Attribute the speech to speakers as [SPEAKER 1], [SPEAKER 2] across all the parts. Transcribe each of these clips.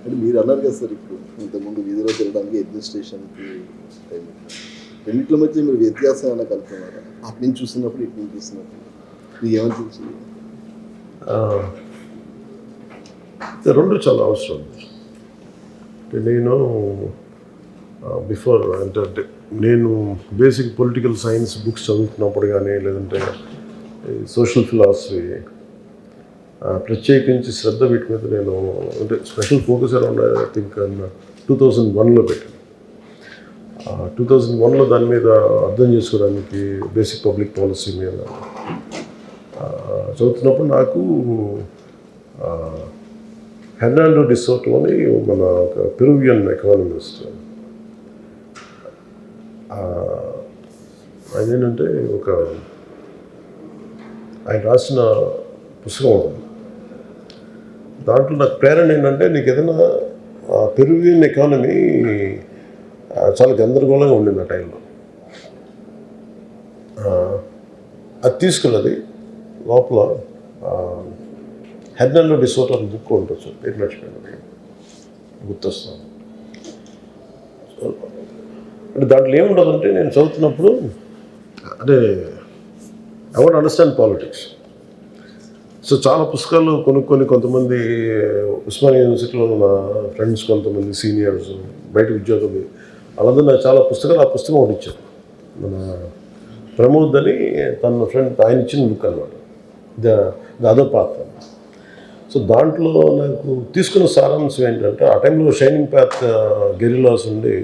[SPEAKER 1] అంటే మీరు అన్నారు కదా సార్, ఇప్పుడు ఇంతకుముందు వీధిలో తిరగడానికి అడ్మినిస్ట్రేషన్కి టైం, రెండింటిల మధ్య మీరు వ్యత్యాసం ఏమైనా కలుపుతున్నారా? అటు నుంచి చూస్తున్నప్పుడు ఇటు నుంచి చూస్తున్నప్పుడు మీకు ఏమనిపించింది?
[SPEAKER 2] రెండు చాలా అవసరం. నేను బిఫోర్ అంటే నేను బేసిక్ పొలిటికల్ సైన్స్ బుక్స్ చదువుతున్నప్పుడు కానీ, లేదంటే సోషల్ ఫిలాసఫీ ప్రత్యేకించి శ్రద్ధ వీటి మీద నేను అంటే special focus around I think 2001లో పెట్టాను. 2001లో దాని మీద అర్థం చేసుకోవడానికి బేసిక్ పబ్లిక్ పాలసీ మీద చదువుతున్నప్పుడు నాకు హెర్నాండో డి సోటో అని మన ఒక పెరువియన్ ఎకానమిస్ట్, ఆయన ఏంటంటే ఆయన రాసిన పుస్తకం ఉంటుంది. దాంట్లో నాకు ప్రేరణ ఏంటంటే, నీకు ఏదైనా పెరువియన్ ఎకానమీ చాలా గందరగోళంగా ఉండింది ఆ టైంలో. అది తీసుకున్నది లోపల హెర్నాండో డి సోటో అని బుక్ ఉంటుంది, పేరు మర్చిపోయినది, గుర్తొస్తాను. అంటే దాంట్లో ఏముంటుందంటే, నేను చదువుతున్నప్పుడు అంటే I want understand politics. So చాలా పుస్తకాలు కొనుక్కొని, కొంతమంది ఉస్మానియా యూనివర్సిటీలో ఉన్న ఫ్రెండ్స్, కొంతమంది సీనియర్స్, బయట ఉద్యోగులు, వాళ్ళందరూ నాకు చాలా పుస్తకాలు, ఆ పుస్తకం ఒకటి ఇచ్చారు. మన ప్రమోద్ అని తన ఫ్రెండ్, ఆయన ఇచ్చిన బుక్ అనమాట, ద అదర్ పాత్. సో దాంట్లో నాకు తీసుకున్న సారాంశం ఏంటంటే, ఆ టైంలో షైనింగ్ పాత్ గెరిలాస్ ఉండి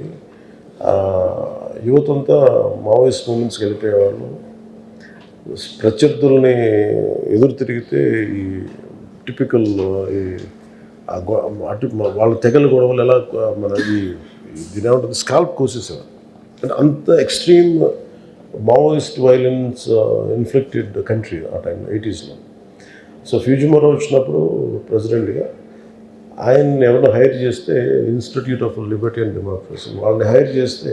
[SPEAKER 2] యువత అంతా మావోయిస్ట్ మూమెంట్స్కి వెళ్ళిపోయేవాళ్ళు. ప్రత్యర్థుల్ని ఎదురు తిరిగితే ఈ టిపికల్ వాళ్ళ తెగల గొడవలు ఎలా దీని ఏమంటుంది, స్కాల్ప్ కోసేసేవారు. అంటే అంత extreme Maoist violence inflicted country ఆ టైంలో 80sలో. సో ఫ్యూజిమోరో వచ్చినప్పుడు ప్రెసిడెంట్గా ఆయన్ని ఎవరైనా హైర్ చేస్తే, institute of Liberty and democracy వాళ్ళని హైర్ చేస్తే,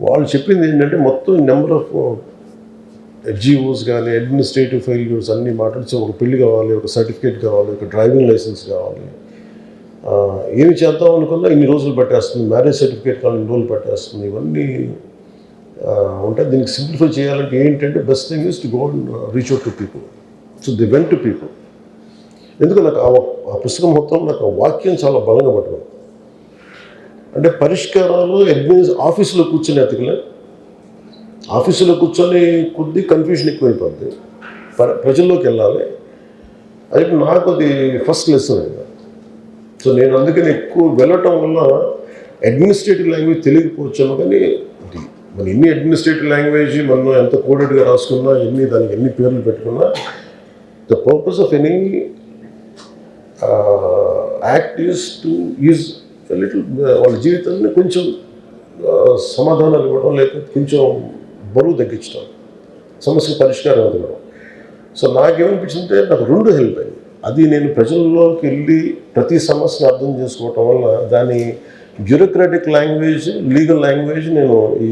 [SPEAKER 2] వాళ్ళు చెప్పింది ఏంటంటే, మొత్తం నెంబర్ ఆఫ్ ఎఫ్జిఓస్ కానీ అడ్మినిస్ట్రేటివ్ ఫెయిల్యూర్స్ అన్నీ మాట్లాడితే, ఒక పెళ్లి కావాలి, ఒక సర్టిఫికేట్ కావాలి, ఒక డ్రైవింగ్ లైసెన్స్ కావాలి, ఏమి చేద్దాం అనుకున్నా ఇన్ని రోజులు పట్టేస్తుంది, మ్యారేజ్ సర్టిఫికేట్ కావాలి ఇన్ని రోజులు పట్టేస్తుంది, ఇవన్నీ ఉంటాయి. దీనికి సింప్లిఫై చేయాలంటే ఏంటంటే, best thing is to go and reach out to people. So the went to people. ఎందుకు నాకు ఆ పుస్తకం మొత్తం నాకు ఆ వాక్యం చాలా బలంగా పట్టుకుంది. అంటే పరిష్కారాలు ఆఫీసులో కూర్చొని ఎతకలే, ఆఫీసులో కూర్చొని కొద్ది కన్ఫ్యూజన్ ఎక్కువైపోద్ది, ప్రజల్లోకి వెళ్ళాలి. అది నాకు అది ఫస్ట్ లెసన్ అయింది. సో నేను అందుకని ఎక్కువ వెళ్ళటం వల్ల అడ్మినిస్ట్రేటివ్ లాంగ్వేజ్ తెలియకపోవచ్చాను, కానీ మన ఎన్ని అడ్మినిస్ట్రేటివ్ లాంగ్వేజ్ మనం ఎంత కోడెడ్గా రాసుకున్నా, దానికి ఎన్ని పేర్లు పెట్టుకున్నా, the purpose of any act is to use little వాళ్ళ జీవితాన్ని కొంచెం సమాధానాలు ఇవ్వడం, లేకపోతే కొంచెం బరువు తగ్గించడం, సమస్యకు పరిష్కారం ఇవ్వడం. సో నాకేమనిపించిందంటే, నాకు రెండు హెల్ప్ అయింది. అది నేను ప్రజల్లోకి వెళ్ళి ప్రతి సమస్యను అర్థం చేసుకోవటం వల్ల దాని బ్యూరోక్రాటిక్ లాంగ్వేజ్, లీగల్ లాంగ్వేజ్ నేను ఈ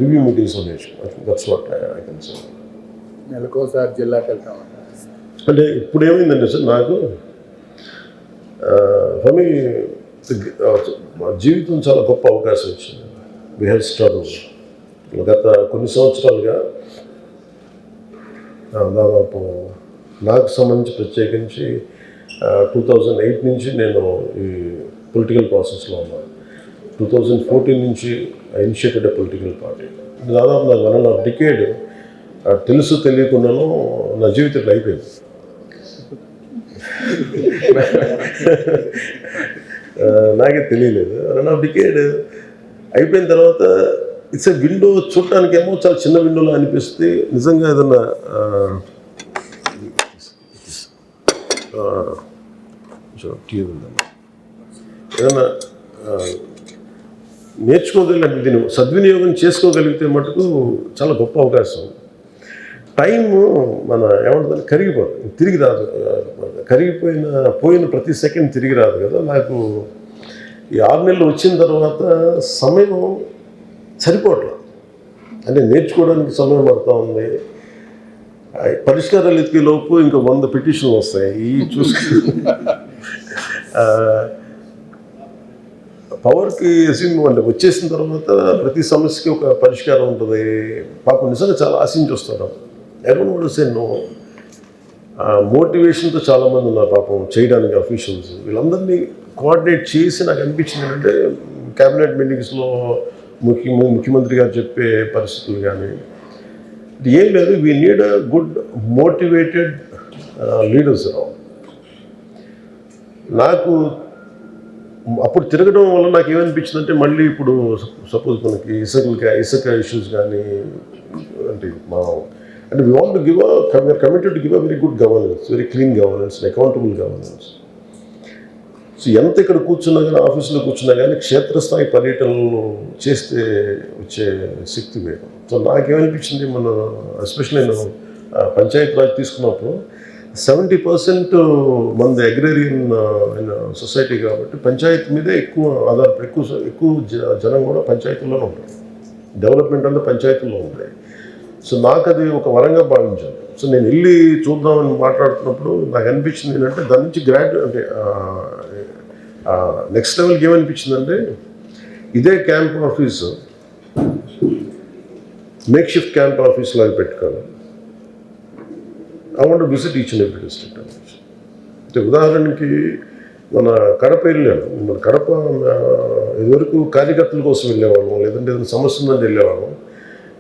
[SPEAKER 2] రివ్యూ మీటింగ్స్లో నేర్చుకున్నాను. That's what I can say.
[SPEAKER 3] నెలకోసారి జిల్లాకి వెళ్తాం
[SPEAKER 2] అంటే ఇప్పుడు ఏమైందంటే సార్, నాకు ఫర్ మీ జీవితం చాలా గొప్ప అవకాశం వచ్చింది. We have struggle. గత కొన్ని సంవత్సరాలుగా దాదాపు నాకు సంబంధించి ప్రత్యేకించి 2008 నుంచి నేను ఈ పొలిటికల్ ప్రాసెస్లో ఉన్నాను. 2014 నుంచి I initiated a political party. దాదాపు నాకు 1.5 డికేడ్ తెలుసు తెలియకుండాను నా జీవితంలో అయిపోయింది. నాకే తెలియలేదు. 1.5 డికేడ్ అయిపోయిన తర్వాత ఇట్స్ ఎ విండో. చూడటానికేమో చాలా చిన్న విండోలో అనిపిస్తే, నిజంగా ఏదన్నా ఏదన్నా నేర్చుకోగలిగినట్టు, దీన్ని సద్వినియోగం చేసుకోగలిగితే మటుకు చాలా గొప్ప అవకాశం. టైము మన ఏమంటుందని కరిగిపోతుంది, తిరిగి రాదు. పోయిన ప్రతి సెకండ్ తిరిగి రాదు కదా. నాకు ఈ 6 నెలలు వచ్చిన తర్వాత సమయం సరిపోవట్లేదు. అంటే నేర్చుకోవడానికి సమయం పడుతూ ఉంది. పరిష్కారాలు ఎత్తిలోపు ఇంకా 100 పిటిషన్లు వస్తాయి. ఈ చూసుకుని పవర్కి అంటే వచ్చేసిన తర్వాత ప్రతి సమస్యకి ఒక పరిష్కారం ఉంటుంది. పాపం నిజంగా చాలా ఆశించి వస్తాడు. ఎవరు కూడా సే నో మోటివేషన్తో చాలామంది ఉన్నారు పాపం చేయడానికి అఫీషియల్స్. వీళ్ళందరినీ కోఆర్డినేట్ చేసి నాకు అనిపించింది ఏంటంటే క్యాబినెట్ మీటింగ్స్లో ముఖ్యమంత్రి గారు చెప్పే పరిస్థితులు కానీ ఏం లేదు. We need a good motivated leaders రావు. నాకు అప్పుడు తిరగడం వల్ల నాకు ఏమనిపించిందంటే మళ్ళీ ఇప్పుడు సపోజ్ మనకి ఇసుక ఇష్యూస్ కానీ అంటే అంటే we want to give we are committed to give a very good governance, very clean governance, accountable governance. So ఎంత ఇక్కడ కూర్చున్నా కానీ ఆఫీసులో కూర్చున్నా కానీ క్షేత్రస్థాయి పర్యటనలు చేస్తే వచ్చే శక్తి వేరు. సో నాకేమనిపించింది మన ఎస్పెషల్లీ నేను పంచాయతీ రాజ్ తీసుకున్నప్పుడు 70% మనది అగ్రేరియన్ సొసైటీ కాబట్టి పంచాయతీ మీదే ఎక్కువ ఆధారపడి ఎక్కువ జనం కూడా పంచాయతీల్లోనే ఉంటారు. డెవలప్మెంట్ అంతా పంచాయతీల్లో ఉంటాయి. సో నాకు అది ఒక వరంగా భావించాను. సో నేను వెళ్ళి చూద్దామని మాట్లాడుతున్నప్పుడు నాకు అనిపించింది ఏంటంటే దాని నుంచి అంటే నెక్స్ట్ లెవెల్కి ఏమనిపించిందంటే ఇదే camp office make shift camp office లాగా పెట్టుకోవాలి. I want to visit each and every district అంటే ఉదాహరణకి మన కడప వెళ్ళాను. మన కడప ఇదివరకు కార్యకర్తల కోసం వెళ్ళేవాళ్ళం, లేదంటే ఏదైనా సమస్య ఉందని వెళ్ళేవాళ్ళం.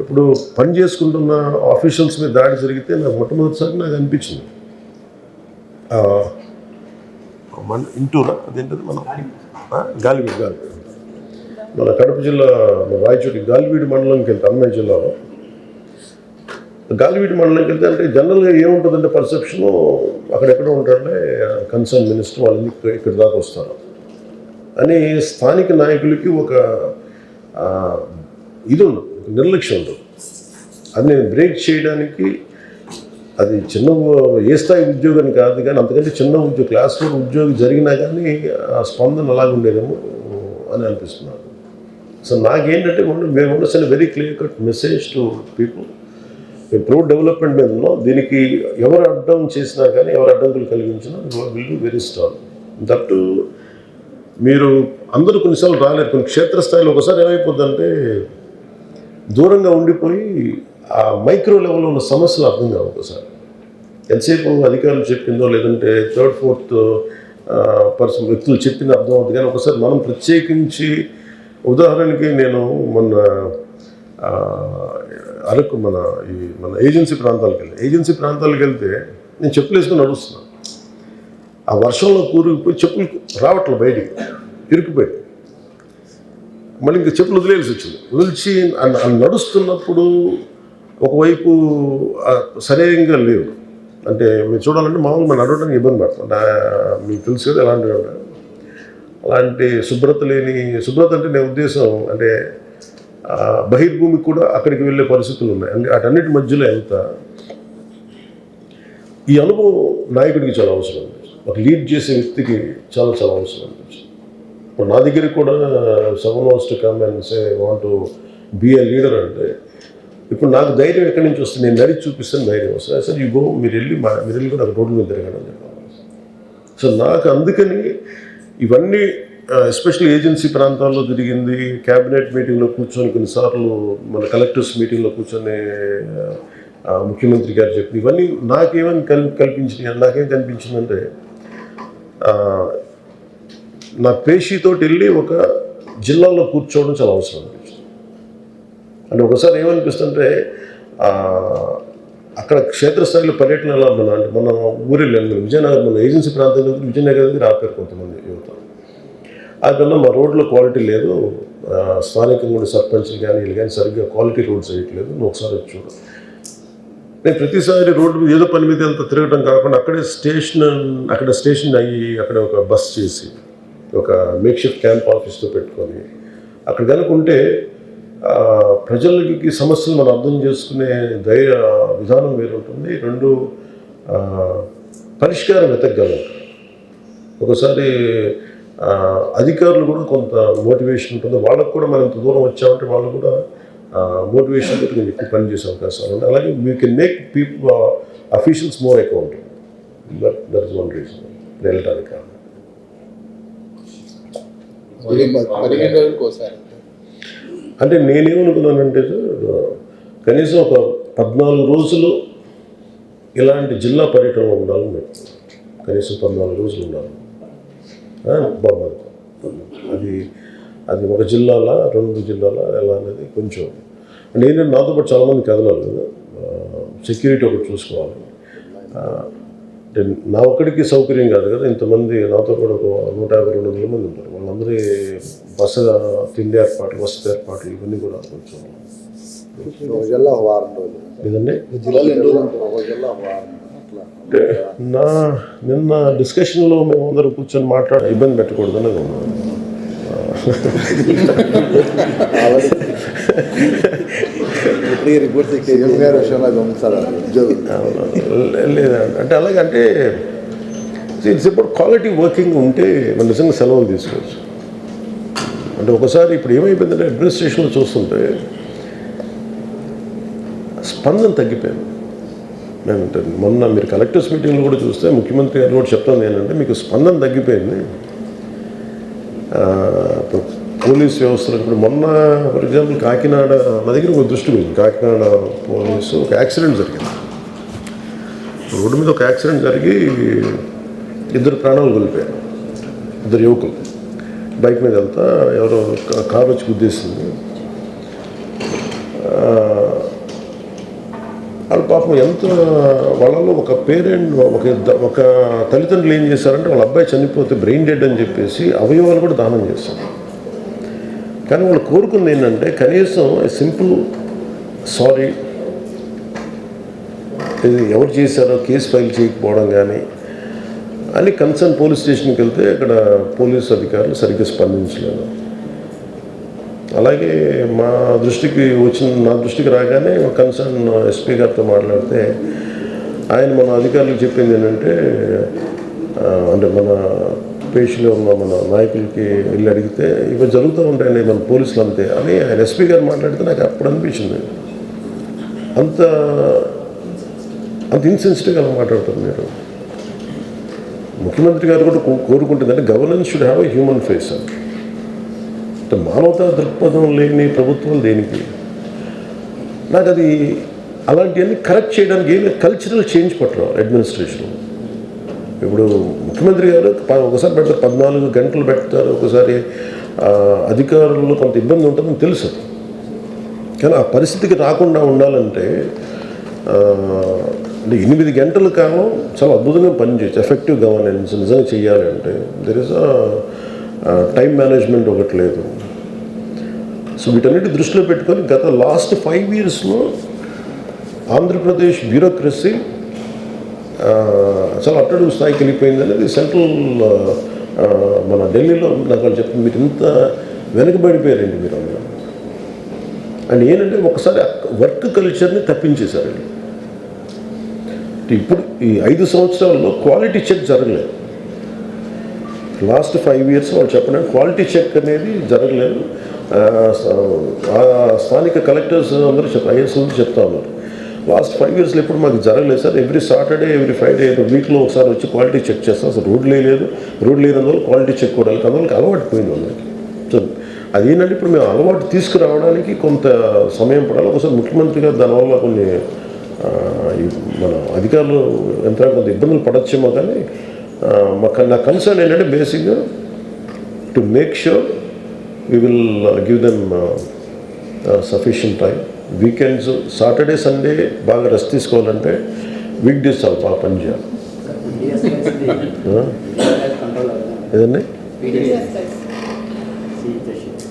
[SPEAKER 2] ఇప్పుడు పని చేసుకుంటున్న ఆఫీషియల్స్ మీద దాడి జరిగితే నాకు మొట్టమొదటిసారి నాకు అనిపించింది మన ఇంటూరా అదేంటది మన గాలివీడు మన కడప జిల్లా మన రాయచోటి గాలివీడు మండలంకి వెళ్తే అన్నమయ్య జిల్లాలో గాలివీడు మండలంకి వెళ్తే అంటే జనరల్గా ఏముంటుందంటే పర్సెప్షను అక్కడెక్కడ ఉంటారంటే కన్సర్న్ మినిస్టర్ వాళ్ళని ఇక్కడ దాకా వస్తారు అని స్థానిక నాయకులకి ఒక ఇది ఉండదు, నిర్లక్ష్యం ఉండదు. అది నేను బ్రేక్ చేయడానికి అది చిన్న ఏ స్థాయి ఉద్యోగం కాదు కానీ అంతకంటే చిన్న క్లాస్ 4 ఉద్యోగం జరిగినా కానీ ఆ స్పందన అలాగే ఉండేదేమో అని అనిపిస్తున్నాను. సో నాకేంటంటే మేము ఉండొచ్చిన very clear cut message to people. మేము ప్రో డెవలప్మెంట్ మీద ఉన్నాం. దీనికి ఎవరు అడ్డం చేసినా కానీ ఎవరు అడ్డంకులు కలిగించినా will be very strong. That మీరు అందరూ కొన్నిసార్లు రాలేరు. కొన్ని క్షేత్రస్థాయిలో ఒకసారి ఏమైపోద్దంటే దూరంగా ఉండిపోయి ఆ మైక్రో లెవెల్లో ఉన్న సమస్యలు అర్థం కావు. ఒకసారి ఎంతసేపు అధికారులు చెప్పిందో లేదంటే 3rd 4th పర్సన్ వ్యక్తులు చెప్పింది అర్థం అవుతుంది. కానీ ఒకసారి మనం ప్రత్యేకించి ఉదాహరణకి నేను మొన్న అరకు మన ఏజెన్సీ ప్రాంతాలకు వెళ్తే నేను చెప్పులు వేసుకొని నడుస్తున్నాను. ఆ వర్షంలో కూరుకుపోయి చెప్పులు రావట్లే, బయటికి ఇరుక్కుపోయి మళ్ళీ ఇంకా చెప్పులు వదిలిచి నడుస్తున్నప్పుడు ఒకవైపు సరైనగా లేవు. అంటే మీరు చూడాలంటే మామూలు మనం నడవడానికి ఇబ్బంది పడుతుంది. మీకు తెలుసు కదా అలాంటి శుభ్రత అంటే నేను ఉద్దేశం అంటే బహిర్భూమికి కూడా అక్కడికి వెళ్ళే పరిస్థితులు ఉన్నాయి. అంటే అటన్నిటి మధ్యలో వెళ్తా ఈ అనుభవం నాయకుడికి చాలా అవసరం. ఒక లీడ్ చేసే వ్యక్తికి చాలా చాలా అవసరం అనిపించింది. ఇప్పుడు నా దగ్గరికి కూడా someone wants to come and say want to be a leader అంటే ఇప్పుడు నాకు ధైర్యం ఎక్కడి నుంచి వస్తుంది? నేను నడిచి చూపిస్తాను ధైర్యం వస్తుంది. సార్ యూ గో, మీరు వెళ్ళి కూడా రోడ్డు మీద తిరగడం అని చెప్పాలి. సో నాకు అందుకని ఇవన్నీ ఎస్పెషల్లీ ఏజెన్సీ ప్రాంతాల్లో తిరిగింది, క్యాబినెట్ మీటింగ్లో కూర్చొని కొన్నిసార్లు మన కలెక్టర్స్ మీటింగ్లో కూర్చొని ముఖ్యమంత్రి గారు చెప్పిన ఇవన్నీ నాకేం కనిపించిందంటే నా పేషీతోటి వెళ్ళి ఒక జిల్లాలో కూర్చోవడం చాలా అవసరం అనిపించింది. అంటే ఒకసారి ఏమనిపిస్తుంటే అక్కడ క్షేత్రస్థాయిలో పర్యటన ఎలా ఉన్నా అంటే మన ఊరిలో విజయనగరం, మన ఏజెన్సీ ప్రాంతంలో విజయనగరం దగ్గర ఆపారు కొంతమంది యువత. అదన్నా మా రోడ్లో క్వాలిటీ లేదు, స్థానికంగా ఉండే సర్పంచ్లు కానీ వీళ్ళు కానీ సరిగ్గా క్వాలిటీ రోడ్స్ వేయట్లేదు, నువ్వు ఒకసారి వచ్చి చూడు. నేను ప్రతిసారి రోడ్డు మీద ఏదో పని మీద వెళ్తా తిరగడం కాకుండా అక్కడ స్టేషన్ అయ్యి అక్కడ ఒక బస్ చేసి ఒక మేక్ షిఫ్ట్ క్యాంప్ ఆఫీస్తో పెట్టుకొని అక్కడ కనుకుంటే ప్రజలకి సమస్యలు మనం అర్థం చేసుకునే విధానం వేరుంటుంది. 2 పరిష్కారం వెతకగలం. ఒకసారి అధికారులు కూడా కొంత మోటివేషన్ ఉంటుంది, వాళ్ళకు కూడా మనం ఇంత దూరం వచ్చామంటే వాళ్ళు కూడా మోటివేషన్ తోటి నేను ఎక్కువ పని చేసే అవకాశాలు ఉన్నాయి. అలాగే we can make people officials more accountable. That is one reason వెళ్ళటానికి కారణం.
[SPEAKER 3] 15 రోజులకు ఒకసారి.
[SPEAKER 2] అంటే నేనేమనుకున్నానంటే సార్, కనీసం ఒక 14 రోజులు ఇలాంటి జిల్లా పర్యటనలో ఉండాలని మేము కనీసం 14 రోజులు ఉండాలి బాగుంది. అది ఒక జిల్లాలా 2 జిల్లాలా ఎలా అనేది కొంచెం నేను నాతో పాటు చాలామంది కదలాలి కదా, సెక్యూరిటీ ఒకటి చూసుకోవాలి. అంటే నా ఒక్కడికి సౌకర్యం కాదు కదా, ఇంతమంది నాతో కూడా ఒక 150-200 మంది ఉంటారు. వాళ్ళందరి బస్సు తిండి ఏర్పాట్లు, వసతి ఏర్పాట్లు ఇవన్నీ కూడా కొంచెం
[SPEAKER 1] ఒక జిల్లా ఒక వారం రోజులు
[SPEAKER 2] లేదండి.
[SPEAKER 1] జిల్లాలో ఎన్ని రోజులు ఉంటారు? ఒక జిల్లా ఒక వారం అట్లా.
[SPEAKER 2] నిన్న డిస్కషన్లో మేము అందరూ కూర్చొని మాట్లాడి ఇబ్బంది పెట్టకూడదని
[SPEAKER 1] రిపోర్ట్స్ గారి విషయంలో గమనించాలి ఉద్యోగులు
[SPEAKER 2] లేదండి. అంటే అలాగంటే ఇట్స్ అబౌట్ క్వాలిటీ వర్కింగ్ ఉంటే మనం నిజంగా సెలవులు తీసుకోవచ్చు. అంటే ఒకసారి ఇప్పుడు ఏమైపోయిందంటే అడ్మినిస్ట్రేషన్లో చూస్తుంటే స్పందన తగ్గిపోయింది. మేమంటే మొన్న మీరు కలెక్టర్స్ మీటింగ్లో కూడా చూస్తే ముఖ్యమంత్రి గారు కూడా చెప్తుంది ఏంటంటే మీకు స్పందన తగ్గిపోయింది. పోలీస్ వ్యవస్థలో ఇప్పుడు మొన్న ఫర్ ఎగ్జాంపుల్ కాకినాడ నా దగ్గర ఒక దృష్టి పోయింది. కాకినాడ పోలీసు ఒక యాక్సిడెంట్ జరిగింది. రోడ్డు మీద ఒక యాక్సిడెంట్ జరిగి 2 ప్రాణాలు కోల్పోయారు. 2 యువకులు బైక్ మీద వెళ్తా ఎవరో కారు వచ్చి గుద్దేసింది. వాళ్ళ పాపం ఎంత వాళ్ళలో ఒక పేరెంట్ ఒక తల్లిదండ్రులు ఏం చేశారంటే వాళ్ళ అబ్బాయి చనిపోతే బ్రెయిన్ డెడ్ అని చెప్పేసి అవయవాలు కూడా దానం చేశారు. కానీ వాళ్ళు కోరుకుంది ఏంటంటే కనీసం సింపుల్ సారీ, ఇది ఎవరు చేశారో కేసు ఫైల్ చేయకపోవడం కానీ అని కన్సర్న్ పోలీస్ స్టేషన్కి వెళ్తే అక్కడ పోలీస్ అధికారులు సరిగ్గా స్పందించలేదు. అలాగే నా దృష్టికి రాగానే కన్సర్న్ ఎస్పీ గారితో మాట్లాడితే ఆయన మన అధికారులకు చెప్పింది ఏంటంటే అంటే మన పేషీలో ఉన్న మన నాయకులకి వెళ్ళి అడిగితే ఇవి జరుగుతూ ఉంటాయండి మన పోలీసులు అంతే అని ఆయన ఎస్పీ గారు మాట్లాడితే నాకు అప్పుడు అనిపించింది. అంత ఇన్సెన్సిటివ్గా మాట్లాడుతారు మీరు. ముఖ్యమంత్రి గారు కూడా కోరుకుంటుందంటే governance should have a human face. అంటే మానవతా దృక్పథం లేని ప్రభుత్వం దేనికి? నాకు అది అలాంటివన్నీ కరెక్ట్ చేయడానికి ఏమి కల్చరల్ చేంజ్ పట్టరు అడ్మినిస్ట్రేషన్. ఇప్పుడు ముఖ్యమంత్రి గారు ఒకసారి పెడతారు 14 గంటలు పెడతారు, ఒకసారి అధికారులు కొంత ఇబ్బంది ఉంటుందని తెలుసు. కానీ ఆ పరిస్థితికి రాకుండా ఉండాలంటే అంటే 8 గంటల కాలం చాలా అద్భుతంగా పనిచేయచ్చు. ఎఫెక్టివ్ గవర్నెన్స్ నిజంగా చేయాలి అంటే దెర్ ఇస్ టైం మేనేజ్మెంట్ ఒకటి లేదు. సో వీటన్నిటి దృష్టిలో పెట్టుకొని గత లాస్ట్ 5 yearsలో ఆంధ్రప్రదేశ్ బ్యూరోక్రసీ చాలా అట్టడుగు స్థాయికి వెళ్ళిపోయింది అనేది సెంట్రల్ మన ఢిల్లీలో నాకు వాళ్ళు చెప్తుంది. మీరు ఇంత వెనకబడిపోయారండి మీరు అందరూ అండ్ ఏంటంటే ఒకసారి వర్క్ కల్చర్ని తప్పించేశారు. ఇప్పుడు ఈ 5 సంవత్సరాల్లో క్వాలిటీ చెక్ జరగలేదు. లాస్ట్ 5 years వాళ్ళు చెప్పిన క్వాలిటీ చెక్ అనేది జరగలేదు. స్థానిక కలెక్టర్స్ అందరూ ఐఏఎస్ చెప్తా ఉన్నారు లాస్ట్ 5 yearsలో ఎప్పుడు మాకు జరగలేదు sir. Every Saturday every Friday వీక్లో ఒకసారి వచ్చి క్వాలిటీ చెక్ చేస్తాం. అసలు రోడ్ లేనందువల్ల క్వాలిటీ చెక్ కూడా అందువల్ల అలవాటు పోయింది అందరికి. సో అదేంటంటే ఇప్పుడు మేము అలవాటు తీసుకురావడానికి కొంత సమయం పడాలి. ఒకసారి ముఖ్యమంత్రి గారు దానివల్ల కొన్ని మన అధికారులు ఎంత కొంత ఇబ్బందులు పడచ్చేమో. కానీ నా కన్సర్న్ ఏంటంటే బేసిక్గా to make sure we will give them sufficient time. Weekends Saturday Sunday బాగా రెస్ట్ తీసుకోవాలంటే వీక్ డేస్ చాలా బాగా పని చేయాలి. ఏదండి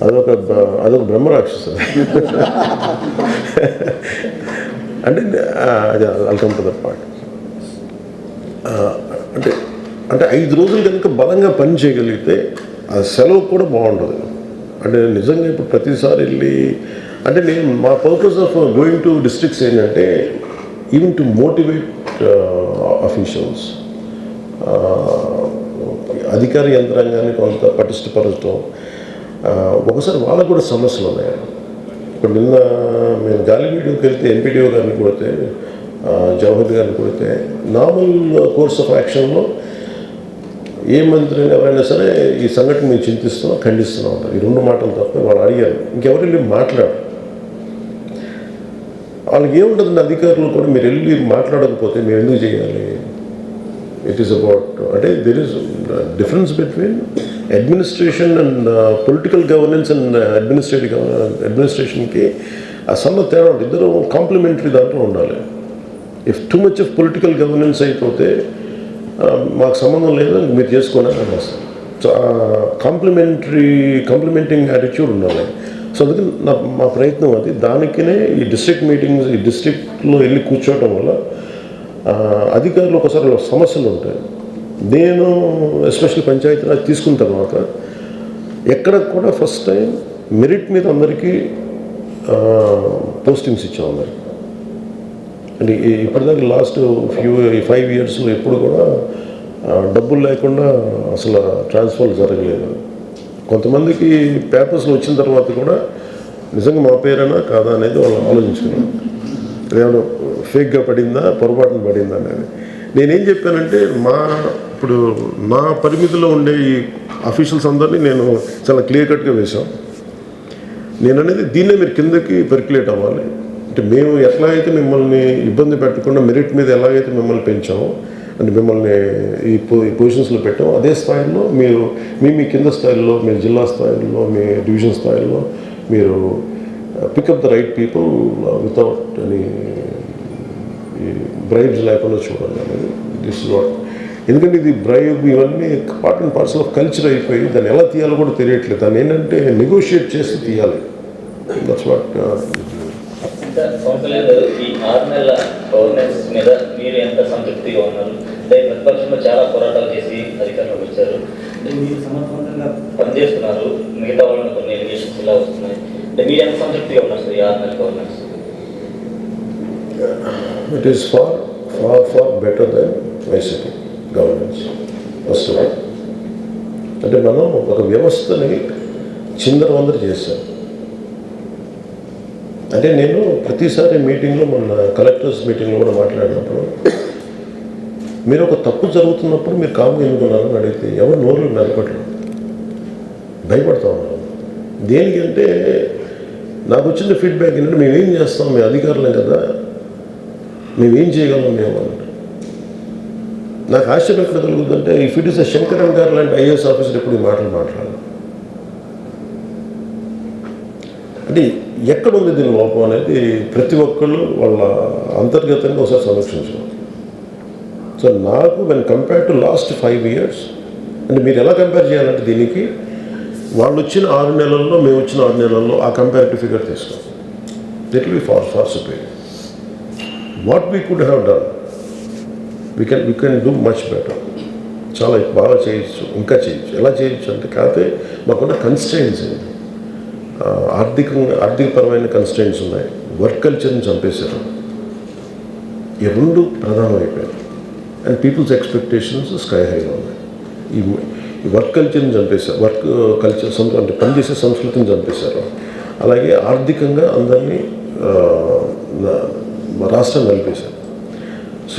[SPEAKER 2] అదొక బ్రహ్మరాక్షసు. అంటే అది వెల్కమ్ టు ద పార్ట్. అంటే 5 రోజులు కనుక బలంగా పని చేయగలిగితే ఆ సెలవు కూడా బాగుంటుంది. అంటే నిజంగా ఇప్పుడు ప్రతిసారి వెళ్ళి అంటే మా purpose of going to districts ఏంటంటే ఈవెన్ టు మోటివేట్ అఫీషియల్స్, అధికార యంత్రాంగాన్ని కొంత పటిష్టపరచడం. ఒకసారి వాళ్ళకు కూడా సమస్యలు ఉన్నాయి. ఇప్పుడు నిన్న మేము గాలివీడియోకి వెళ్తే ఎంపీడీఓ గారిని కొడితే, జవహర్ గారిని కొడితే నార్మల్ కోర్స్ ఆఫ్ యాక్షన్లో ఏ మంత్రి ఎవరైనా సరే ఈ సంఘటన మేము చింతిస్తున్నాం, ఖండిస్తున్నాం ఉంటారు. ఈ 2 మాటలు తప్ప వాళ్ళు అడిగారు, ఇంకెవరు వెళ్ళి మాట్లాడు. వాళ్ళకి ఏముంటుందండి, అధికారులు కూడా మీరు వెళ్ళి మాట్లాడకపోతే మీరు ఎందుకు చేయాలి? ఇట్ ఈస్ అబౌట్, అంటే there is difference between administration and political governance and అడ్మినిస్ట్రేషన్కి అసలు తేడా ఉంటుంది. ఇద్దరు కాంప్లిమెంటరీ దాంట్లో ఉండాలి. If too much of political governance అయిపోతే మాకు సంబంధం లేదు, మీరు చేసుకోండి అని వస్తాం. సో కాంప్లిమెంటింగ్ యాటిట్యూడ్ ఉండాలి. సో అందుకని మా ప్రయత్నం అది. దానికినే ఈ డిస్ట్రిక్ట్ మీటింగ్స్, ఈ డిస్ట్రిక్ట్లో వెళ్ళి కూర్చోవటం వల్ల అధికారులు ఒకసారి సమస్యలు ఉంటాయి. నేను ఎస్పెషల్లీ పంచాయతీరాజ్ తీసుకున్న తర్వాత ఎక్కడ కూడా ఫస్ట్ టైం మెరిట్ మీద అందరికీ పోస్టింగ్స్ ఇచ్చాం అందరికి. అంటే ఇప్పటిదాకా లాస్ట్ 5 yearsలో ఎప్పుడు కూడా డబ్బులు లేకుండా అసలు ట్రాన్స్ఫర్లు జరగలేదు. కొంతమందికి పేపర్స్లో వచ్చిన తర్వాత కూడా నిజంగా మా పేరైనా కాదా అనేది వాళ్ళు ఆలోచించుకున్నారు. ఏమైనా ఫేక్గా పడిందా, పొరపాటున పడిందా అనేది. నేనేం చెప్పానంటే ఇప్పుడు మా పరిమితిలో ఉండే ఈ అఫీషియల్స్ అందరినీ నేను చాలా క్లియర్ కట్గా వేశాం. నేను అనేది దీన్నే మీరు కిందకి పెర్క్యులేట్ అవ్వాలి. అంటే మేము ఎట్లా అయితే మిమ్మల్ని ఇబ్బంది పెట్టకుండా మెరిట్ మీద ఎలాగైతే మిమ్మల్ని పెంచామో, అంటే మిమ్మల్ని ఈ పొజిషన్స్లో పెట్టాం, అదే స్థాయిలో మీరు మీ కింద స్థాయిలో, మీ జిల్లా స్థాయిలో, మీ డివిజన్ స్థాయిలో మీరు pick up the right people without any bribes లేకుండా చూడాలి అనేది దిస్ వాట్. ఎందుకంటే ఇది బ్రైబ్ ఇవన్నీ part and parcel of culture అయిపోయి దాన్ని ఎలా తీయాలో కూడా తెలియట్లేదు. దాన్ని ఏంటంటే నెగోషియేట్ చేసి తీయాలి. That's what.
[SPEAKER 4] ఇంకా సోమశేఖర్ ఈ 6 నెలల గవర్నెన్స్ మీద మీరు ఎంత సంతృప్తిగా ఉన్నారు? అంటే ప్రతిపక్షంలో చాలా పోరాటాలు చేసి అధికారంలోకి వచ్చారు, అంటే మీరు సమర్థవంతంగా పనిచేస్తున్నారు, మిగతా వాళ్ళని కొన్ని ఎలిగేషన్స్ ఇలా వస్తున్నాయి, అంటే మీరు ఎంత సంతృప్తిగా ఉన్నారు సార్ ఈ 6 నెలల governance?
[SPEAKER 2] It is far better than YCP governance. First of all అంటే మనం ఒక వ్యవస్థని చిందరవందర చేశాం. అంటే నేను ప్రతిసారి మీటింగ్లో, మొన్న కలెక్టర్స్ మీటింగ్లో కూడా మాట్లాడినప్పుడు, మీరు ఒక తప్పు జరుగుతున్నప్పుడు మీరు కామ్గా ఎందుకున్నారని అడిగితే ఎవరు నోరు మెలపట్లేదు, భయపడతా ఉన్నారు. దేనికంటే నాకు వచ్చిన ఫీడ్బ్యాక్ ఏంటంటే మేమేం చేస్తాం, మేము అధికారులే కదా, మేమేం చేయగలం మేము అంటే. నాకు ఆశ్చర్యం ఎక్కడ కలుగుతుందంటే if it is a Shankaran garu లాంటి ఐఏఎస్ ఆఫీసర్ ఎప్పుడు ఈ మాటలు మాట్లాడాలి. అంటే ఎక్కడుంది దీని లోపం అనేది ప్రతి ఒక్కళ్ళు వాళ్ళ అంతర్గతంగా ఒకసారి సమీక్షించాలి. సో నాకు when compare to last 5 years, అంటే మీరు ఎలా కంపేర్ చేయాలంటే దీనికి వాళ్ళు వచ్చిన 6 నెలల్లో మేము వచ్చిన 6 నెలల్లో ఆ కంపారిటివ్ ఫిగర్ తీసుకోవాలి. That will be far superior. What we could have done, we can do much better. చాలా బాగా చేయొచ్చు, ఇంకా చేయొచ్చు. ఎలా చేయొచ్చు అంటే కాకపోతే మాకున్న కన్స్ట్రెయింట్స్ ఏంటి, ఆర్థికపరమైన కన్స్ట్రెయింట్స్ ఉన్నాయి. వర్క్ కల్చర్ని చంపేశారు. ఈ 2 ప్రధానమైపోయాయి. అండ్ పీపుల్స్ ఎక్స్పెక్టేషన్స్ స్కై హైగా ఉన్నాయి. ఈ వర్క్ కల్చర్ని చంపేశారు, వర్క్ కల్చర్ అంటే పనిచేసే సంస్కృతిని చంపేశారు. అలాగే ఆర్థికంగా అందరినీ రాష్ట్రం నలిపేశారు. సో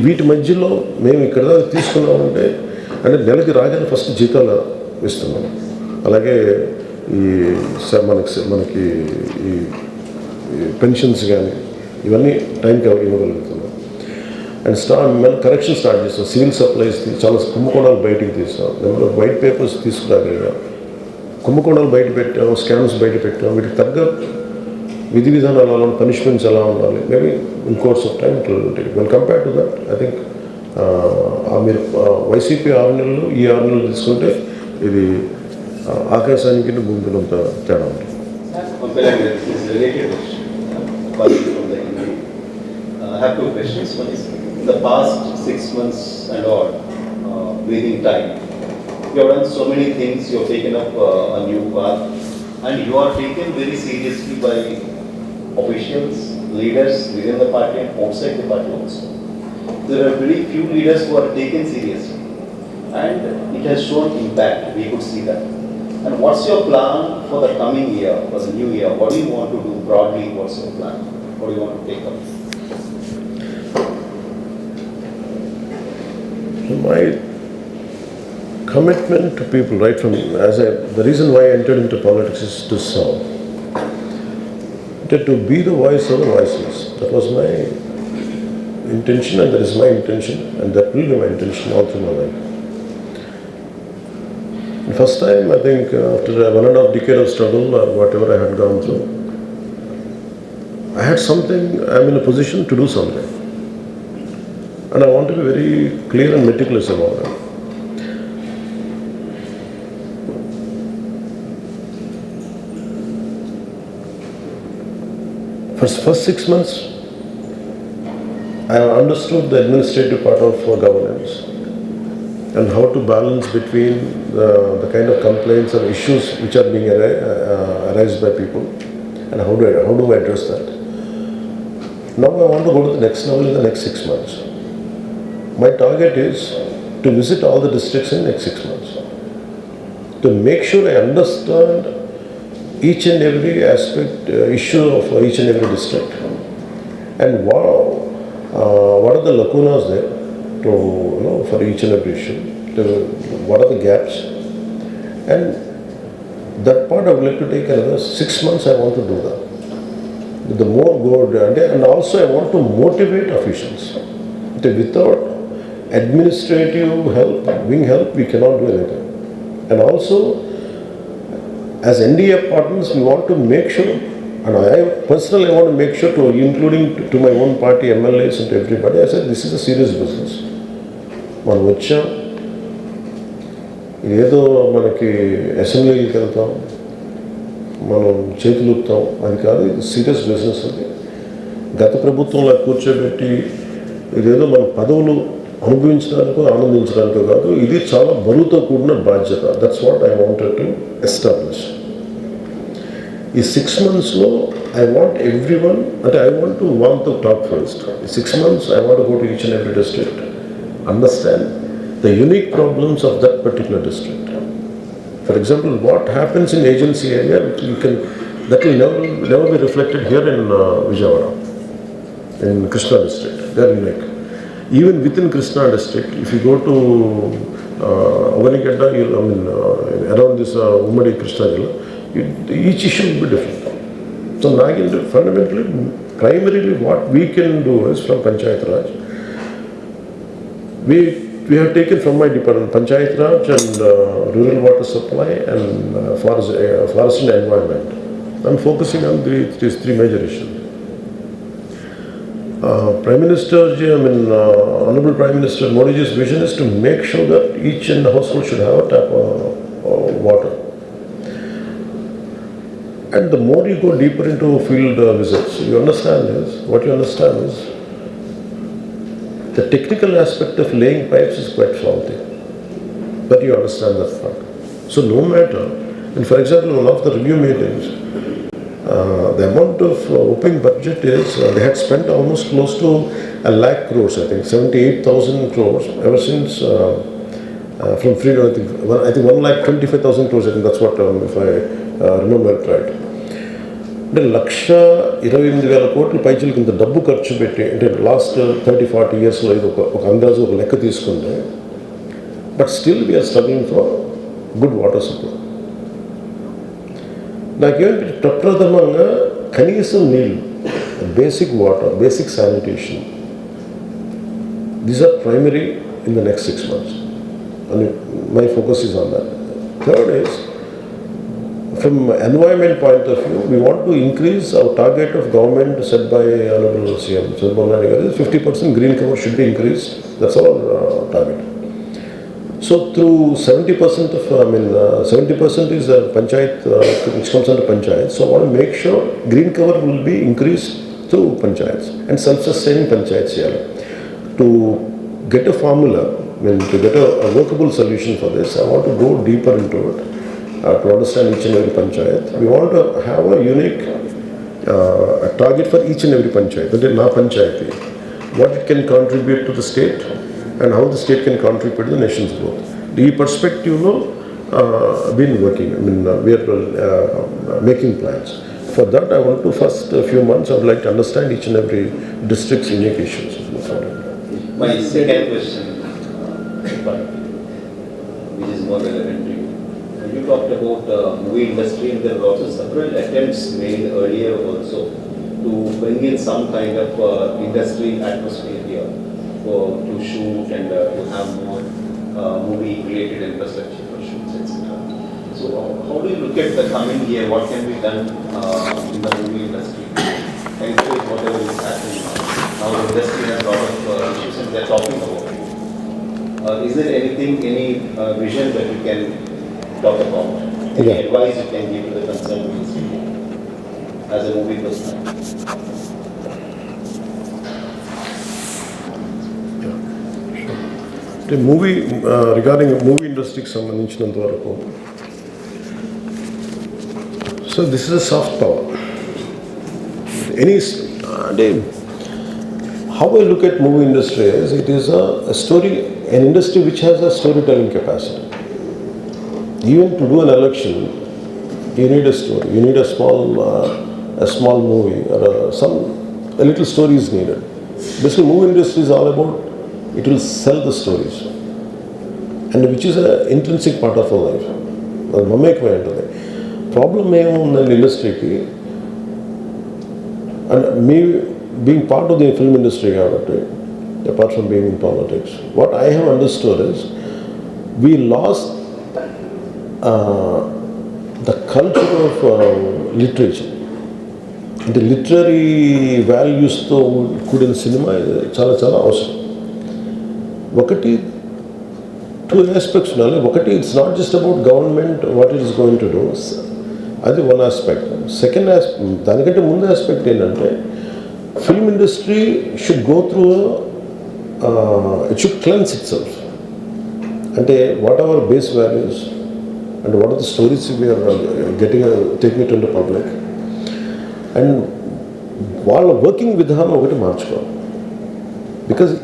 [SPEAKER 2] వీటి మధ్యలో మేము ఇక్కడ దాకా తీసుకున్నామంటే, అంటే నెలకి రాగానే ఫస్ట్ జీతాలు ఇస్తున్నాం. అలాగే మనకి ఈ పెన్షన్స్ కానీ ఇవన్నీ టైంకి ఇవ్వగలుగుతున్నాం. అండ్ కరెక్షన్ స్టార్ట్ చేస్తాం. సివిల్ సప్లైస్ చాలా కుంభకోణాలు బయటికి తీస్తాం. నెంబర్ వైట్ పేపర్స్ తీసుకురాగలిగాం. కుంభకోణాలు బయట పెట్టాం, స్కామ్స్ బయట పెట్టాం. వీటికి తగ్గ విధి విధానాలు ఎలా, పనిష్మెంట్స్ ఎలా ఉండాలి, maybe in course of time it will take. Well compare to that I think మీరు వైసీపీ 6 నెలలు, ఈ 6 నెలలు తీసుకుంటే ఇది ఆకాశానికి భూమికినంత తేడా ఉంటుంది.
[SPEAKER 5] I have 2 questions. One is, in the past 6 months and all, breathing time, you have done so many things, you have taken up a new path, and you are taken very seriously by officials, leaders within the party and outside the party also. There are very few leaders who are taken seriously, and it has shown impact. We could see that. And what's your plan for the coming year, for the new year? What do you want to do broadly? What's your plan? What do you want to take up?
[SPEAKER 2] my commitment to people, right from the reason why I entered into politics is to serve, to be the voice of the voiceless. That was my intention, and that is my intention, and that will be my intention all through my life. The first time, I think, after 1.5 decade of struggle or whatever I had gone through, I had something, I'm in a position to do something. And I want to be very clear and meticulous about it. For the first 6 months, I understood the administrative part of governance and how to balance between the kind of complaints or issues which are being arised by people, and how do I address that. Now I want to go to the next level in the next 6 months. My target is to visit all the districts in the next 6 months, to make sure I understand each and every aspect, issue of each and every district, and what are the lacunas there to, for each and every issue, what are the gaps, and that part I would like to take another 6 months. I want to do that. The more good, and also I want to motivate officials. Without administrative help, wing help, we cannot do anything. And also, as NDA partners, we want to make sure, and I personally want to make sure to, including to my own party, MLAs and everybody, I said this is a serious business. మనం వచ్చాం, ఏదో మనకి అసెంబ్లీకి వెళ్తాం, మనం చేతులుపుతాం, అది కాదు. ఇది సీరియస్ బిజినెస్. అది గత ప్రభుత్వంలో కూర్చోబెట్టి ఇదేదో మన పదవులు అనుభవించడానికో ఆనందించడానికో కాదు, ఇది చాలా బరువుతో కూడిన బాధ్యత. That's what I wanted to establish. ఈ 6 monthsలో ఐ వాంట్ ఎవ్రీ వన్, అంటే I want to want to talk first. ఈ 6 months I want go to each and every district, understand the unique problems of that particular district. For example, what happens in agency area, that will never be reflected here in Vijayawada, in Krishna district. They are unique. Even within Krishna district, if you go to Avanigadda, around this Ummadi Krishna Jilla, each issue will be different. So, fundamentally, primarily what we can do is from Panchayat Raj. We have taken from my department, Panchayat Raj and rural water supply and forest and environment. I'm focusing on these three major issues. Prime Minister, Honorable Prime Minister Modi's vision is to make sure that each and household should have a tap of water. And the more you go deeper into field visits, what you understand is the technical aspect of laying pipes is quite faulty, but you understand that part. So no matter, and for example, one of the review meetings, the amount of opening budget is, they had spent almost close to 1 lakh crores, I think 78,000 crores ever since from freedom. I think 1,25,000 crores, I think that's what, if I remember it right. అంటే 1,28,000 కోట్ల పైచీలకు ఇంత డబ్బు ఖర్చు పెట్టి, అంటే last 30-40 yearsలో ఇది ఒక అందాజు ఒక లెక్క తీసుకుంటే, but still we are struggling for good water supply. నాకేంటి ప్రప్రథమంగా కనీసం నీళ్ళు, basic water, basic sanitation, these are primary in the next 6 months. And my focus is on that. Third is, from environment point of view, we want to increase our target of government set by Honorable CM Chandrababu Naidu Garu. 50% green cover should be increased. That's our target. So through 70% of, 70% is panchayat, which comes under panchayat. So I want to make sure green cover will be increased through panchayats and self-sustaining panchayats here. To get a formula, to get a workable solution for this, I want to go deeper into it. To understand each and every panchayat. We want to have a unique a target for each and every panchayat. That is na panchayati. What it can contribute to the state and how the state can contribute to the nation's growth. The perspective, been working. We are making plans. For that, I want to first few months, I would like to understand each and every district's unique issues.
[SPEAKER 5] My second question, which is more relevant to you. You talked about movie industry, and there were also several attempts made earlier also to bring in some kind of industry atmosphere here to shoot and to have more movie-related infrastructure for shoots, etc. So how do you look at the coming year? What can be done in the movie industry? Encourage whatever is happening now. Now the industry has a lot of issues and they're talking about it. Is there anything, any vision that you can talk about? Any advice you can give to the concerned ministry as a movie person?
[SPEAKER 2] Movie regarding movie ఇండస్ట్రీకి సంబంధించినంత వరకు, so this is a soft power. Any అంటే how I look at movie industry is it is a story, an industry which has a storytelling capacity. Even to do an election, you need a story. You need a small movie or a little story is needed. Basically, movie industry is all about it will sell the stories, and which is an intrinsic part of our life. The mamekme untadi. Problem ఏముందండి ఇండస్ట్రీకి, and me being part of the film industry కాబట్టి, apart from being in politics, what I have understood is we lost the culture of literature. అంటే literary వాల్యూస్తో కూడిన cinema చాలా చాలా అవసరం. ఒకటి, two aspects ఉండాలి. ఒకటి, it's not just about government what it is going to do, అది one aspect. Second దానికంటే ముందు ఆస్పెక్ట్ ఏంటంటే film industry should go through it should cleanse itself. And what are our base values and what are the stories we are taking it into public, and while working with them ఒకటి మార్చుకోవాలి. Because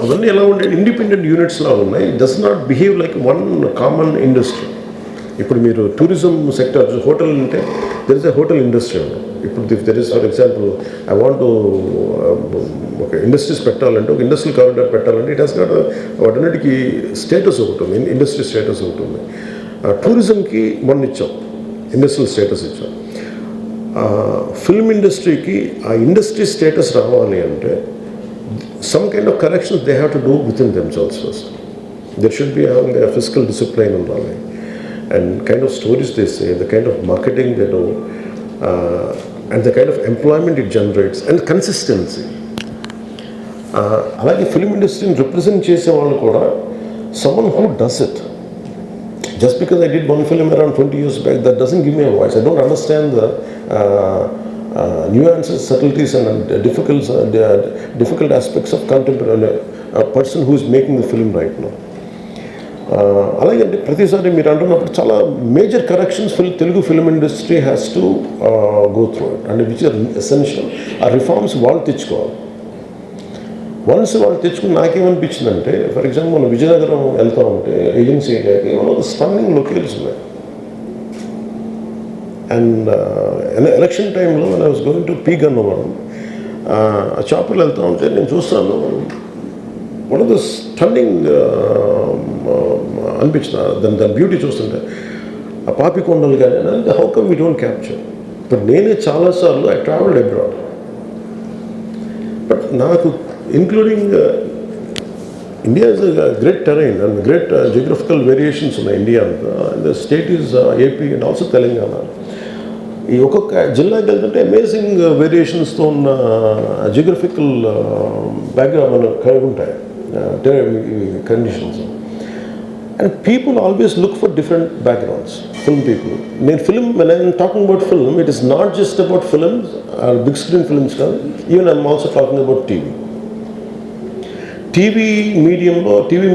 [SPEAKER 2] అవన్నీ ఎలా ఉండే independent units లా ఉన్నాయి. It does not behave like one common industry. ఇప్పుడు మీరు tourism sector, hotel అంటే there is a hotel industry. ఇప్పుడు there is for example I want ఒక ఇండస్ట్రీస్ పెట్టాలంటే, ఒక ఇండస్ట్రియల్ కారిడార్ పెట్టాలంటే ఇట్ హాస్ గాట్ వాటన్నిటికీ స్టేటస్ ఒకటి ఉంది, ఇండస్ట్రీ స్టేటస్ ఒకటి ఉంది. టూరిజంకి మొన్న ఇచ్చాం, ఇండస్ట్రియల్ స్టేటస్ ఇచ్చాం. ఫిల్మ్ ఇండస్ట్రీకి ఆ ఇండస్ట్రీ స్టేటస్ రావాలి అంటే some kind of corrections they have to do within themselves first. There should be having a fiscal discipline and kind of stories they say, the kind of marketing they do, and the kind of employment it generates, and consistency. అలాగే film ఇండస్ట్రీని represent చేసే వాళ్ళు కూడా someone who does it. Just because I did one film around 20 years back, that doesn't give me a voice. I don't understand the nuances, subtleties and difficult aspects of contemporary a person who is making the film right now. అలాగే ప్రతిసారి మీరు అంటున్నప్పుడు చాలా major corrections Telugu film industry has to go through it, and which are essential. ఆ reforms వాళ్ళు తెచ్చుకోవాలి. Once వాళ్ళు తెచ్చుకుని నాకేమనిపించిందంటే, ఫర్ ఎగ్జాంపుల్ మనం విజయనగరం వెళ్తా ఉంటే ఏజెన్సీ ఏరియాకి one of the stunning locations ఉన్నాయి. అండ్ ఎలక్షన్ టైంలో I was going to P Gannavaram, ఆ షాపులు వెళ్తూ ఉంటే నేను చూస్తాను, వన్ ఆఫ్ ద స్టన్నింగ్ అనిపించిన దాని బ్యూటీ చూస్తుంటే, ఆ పాపికొండలు కానీ how come we don't capture. But నేనే చాలాసార్లు ఐ ట్రావెల్డ్ అబ్రాడ్, బట్ నాకు including India is a great terrain and great geographical variations in India. The state is AP and also Telangana. ఈ ఒక్కొక్క జిల్లాకి వెళ్తుంటే అమేజింగ్ వేరియేషన్స్తో ఉన్న జియోగ్రఫికల్ బ్యాక్గ్రౌండ్ మనకు కలిగి ఉంటాయి conditions. And people always look for different backgrounds. Film people, నేను film when I'm talking about film, it is not just about films or big screen films కాదు, even I'm also talking about TV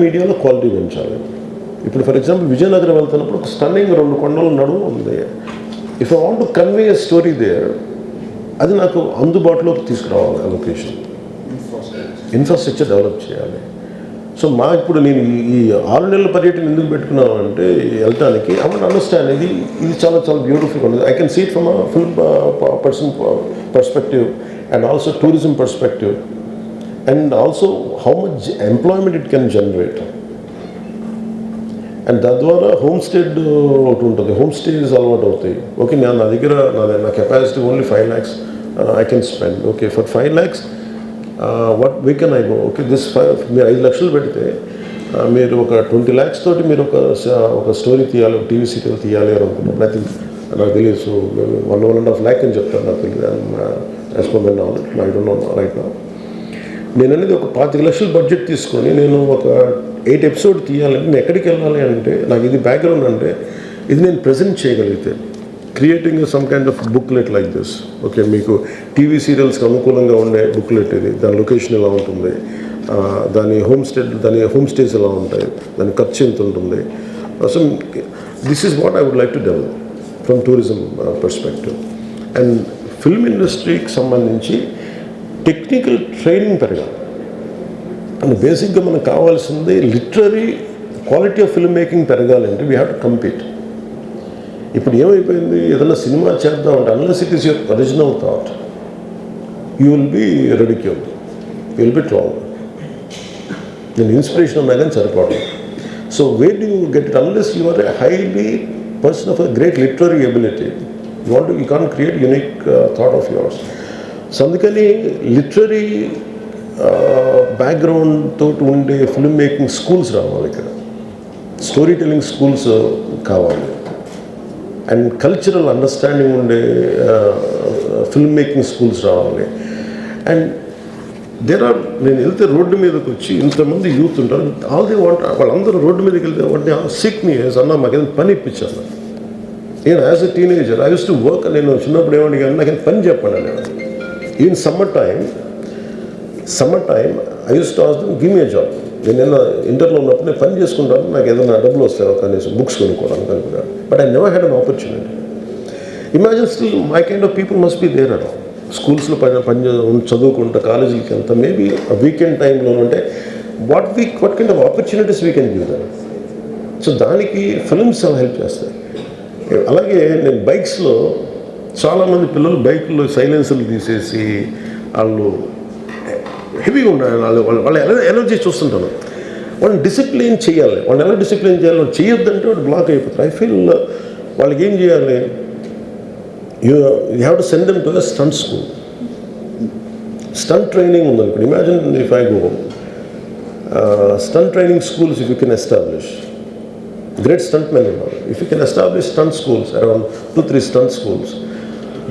[SPEAKER 2] మీడియాలో quality పెంచాలి. ఇప్పుడు for example Vizianagaram వెళ్తున్నప్పుడు ఒక stunning 2 కొండల నడుము ఉంది. If I want to convey a story there, అది నాకు అందుబాటులోకి తీసుకురావాలి. లొకేషన్ ఇన్ఫ్రాస్ట్రక్చర్ డెవలప్ చేయాలి. సో ఇప్పుడు నేను ఈ 6 నెలల పర్యటన ఎందుకు పెట్టుకున్నాను అంటే, వెళ్ళటానికి ఐ వాంట్ అండర్స్టాండ్ ఇది చాలా చాలా బ్యూటిఫుల్ ఉంది. I can see it from a film person perspective and also tourism perspective, and also how much employment it can generate. And తద్వారా హోమ్ స్టేడ్ ఒకటి ఉంటుంది, హోమ్ స్టేస్ అలవాటు అవుతాయి. ఓకే, నా దగ్గర నా capacity only 5 lakhs I can spend. Okay, for 5 lakhs what we can I go. Okay, మీరు 5 లక్షలు పెడితే మీరు ఒక 20 lakhs తోటి మీరు ఒక స్టోరీ తీయాలి, ఒక టీవీ సీరియల్ తీయాలి అని అనుకున్నప్పుడు ఐ థింక్ నాకు తెలియదు. సో 1.5 lakh అని చెప్తాను, నాకు తెలియదు. As per my knowledge, I don't know right now. నేను అనేది ఒక 25 లక్షలు బడ్జెట్ తీసుకొని నేను ఒక 8 episodes తీయాలంటే నేను ఎక్కడికి వెళ్ళాలి అంటే, నాకు ఇది బ్యాక్గ్రౌండ్ అంటే ఇది నేను ప్రజెంట్ చేయగలిగితే, creating some kind of booklet like this. Okay, మీకు టీవీ సీరియల్స్కి అనుకూలంగా ఉండే బుక్లెట్ ఇది, దాని లొకేషన్ ఎలా ఉంటుంది, దాని హోమ్ స్టేస్ ఎలా ఉంటాయి, దాని ఖర్చు ఎంత ఉంటుంది. So this is what I would like to develop from tourism perspective. And film ఇండస్ట్రీకి సంబంధించి టెక్నికల్ ట్రైనింగ్ పెరగాలి. అండ్ బేసిక్గా మనకు కావాల్సింది literary quality of film making పెరగాలంటే వీ హ్యావ్ టు కంపీట్. ఇప్పుడు ఏమైపోయింది, ఏదైనా సినిమా చేద్దామంటే unless it is your original thought, you will be ridiculed, you will be trolled. నేను ఇన్స్పిరేషన్ ఉన్నా కానీ సరిపోవడం. So where do you get it unless you are a highly person of a great literary ability, you can create unique thought of yours. So అందుకని literary background తోటి ఉండే filmmaking schools రావాలి ఇక్కడ, storytelling schools కావాలి, and cultural understanding ఉండే filmmaking schools రావాలి. And నేను వెళ్తే రోడ్డు మీదకి వచ్చి ఇంతమంది యూత్ ఉంటారు, ఆల్ దే వాంట్, వాళ్ళందరూ రోడ్డు మీదకి వెళ్తే వాటిని సిక్ మీ అన్న మాకు ఏదైనా పని ఇప్పించాను. నేను as a teenager I use to work. నేను చిన్నప్పుడు ఏమంటే కానీ నాకు పని చెప్పండి నేను. Even summer time I use to ask them give me a job. నేను ఇంటర్లో ఉన్నప్పుడు నేను పని చేసుకుంటాను, నాకు ఏదైనా డబ్బులు వస్తాయో కనీసం బుక్స్ కొనుక్కోవడానికి అనుకున్నాను. But I never had an opportunity. Imagine still my kind of people must be there అలా స్కూల్స్లో చదువుకుంటా, కాలేజీకి వెళ్తా, మేబీ వీకెండ్ టైంలో ఉంటే what kind of opportunities we can give them. So దానికి ఫిల్మ్స్ చాలా హెల్ప్ చేస్తాయి. అలాగే నేను బైక్స్లో చాలామంది పిల్లలు బైకుల్లో సైలెన్సర్లు తీసేసి వాళ్ళు హెవీగా ఉండాలి, వాళ్ళ ఎనర్జీ చూస్తుంటాను. వాళ్ళని డిసిప్లిన్ చేయాలి. వాళ్ళని ఎలా డిసిప్లిన్ చేయాలి, వాళ్ళు చేయొద్దంటే వాడు బ్లాక్ అయిపోతారు. ఐ ఫీల్ వాళ్ళకి ఏం చేయాలి, you have to send them to the stunt school. Stunt training ఉందనుకోండి, imagine if I go stunt training schools if you can establish, great stuntmen uన్నారు. If you can establish stunt schools, around 2-3 stunt schools,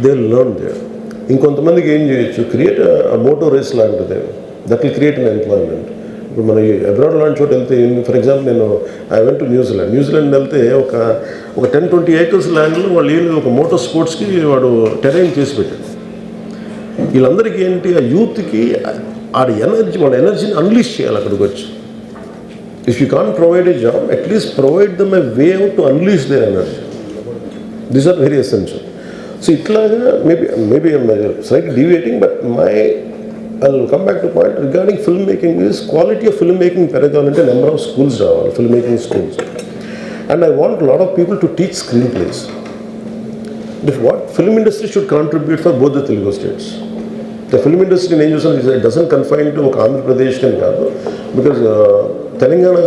[SPEAKER 2] they'll learn there. ఇంకొంతమందికి ఏం చేయొచ్చు, create Moto race లాంటిది, that will create an employment. ఇప్పుడు మన abroad లాంటి చోట వెళ్తే, ఫర్ ఎగ్జాంపుల్ నేను ఐ వెంట్ టు న్యూజిలాండ్ వెళ్తే ఒక 10-20 acres ల్యాండ్లో వాళ్ళు ఏం ఒక మోటార్ స్పోర్ట్స్కి వాడు టెరైన్ చేసి పెట్టాడు. వీళ్ళందరికీ ఏంటి, ఆ యూత్కి వాళ్ళ ఎనర్జీని అన్లీష్ చేయాలి అక్కడికి వచ్చి. If you can't provide a job, at least provide them a way out to unleash their energy. These are very essential. So itlaga maybe I'm slightly deviating, but I'll come back to point regarding filmmaking is quality of filmmaking peregalante number of schools ravali, filmmaking schools. And I want a lot of people to teach screenplays. What film industry should contribute for both the Telugu states. The film industry in India it doesn't confine to Andhra Pradesh and Kadu, because Telangana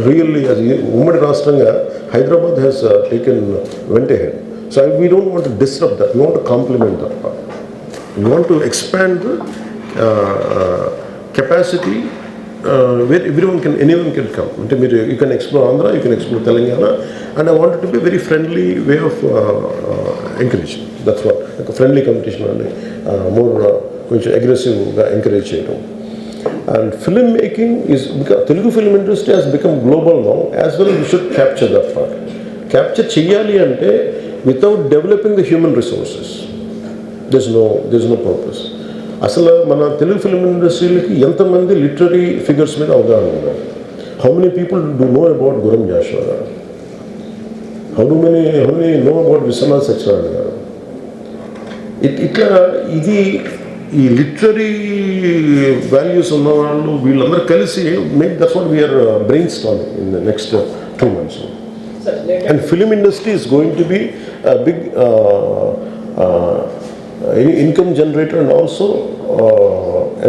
[SPEAKER 2] really, as ummadi rashtranga, Hyderabad has went ahead. So we don't want to disrupt that. We want to complement that part. We want to expand the capacity where anyone can come. You can explore Andhra, you can explore Telangana, and I want it to be a very friendly way of encouraging. That's what, like a friendly competition and more aggressive encourage cheyadam. And film making is, because Telugu film industry has become global now, as well we should capture that part. Capture cheyali ante without developing the human resources, there's no purpose. Asala mana Telugu film industry ki enta mandi literary figures meeda avgahana unnadu. How many people do know about Guram Yashwara? How many know about Vishwanath Sacharana garu? Itla idi ఈ literary values ఉన్న వాళ్ళు వీళ్ళందరూ కలిసి that's what we're brainstorming in the next 2 months. And film industry is going to be big income generator and also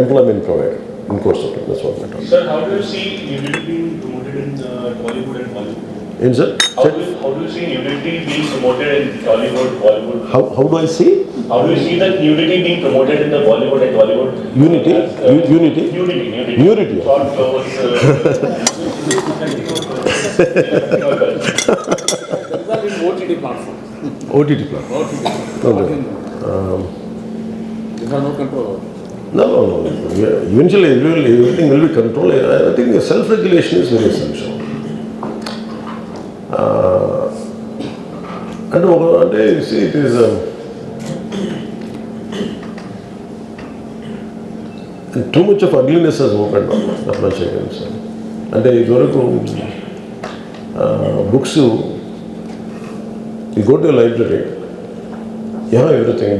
[SPEAKER 2] employment provider in course of that's what.
[SPEAKER 6] Sir, how do you see unity being promoted in Bollywood and Hollywood?
[SPEAKER 2] ఏం sir
[SPEAKER 6] How do you see nudity being promoted in Tollywood, Bollywood?
[SPEAKER 2] How do I see
[SPEAKER 6] How do you see that nudity being promoted in the Bollywood and Tollywood?
[SPEAKER 2] Unity? Unity?
[SPEAKER 6] Nudity.
[SPEAKER 2] Nudity.
[SPEAKER 6] Short clothes.
[SPEAKER 3] OTT platform.
[SPEAKER 2] OTT platform okay
[SPEAKER 3] You have no control over it.
[SPEAKER 2] No. Eventually, everything will be controlled. I think self-regulation is very essential. And you see, it is too much of ugliness has opened up. That much I can say. And ఇదివరకు books, you go to a library, you have everything.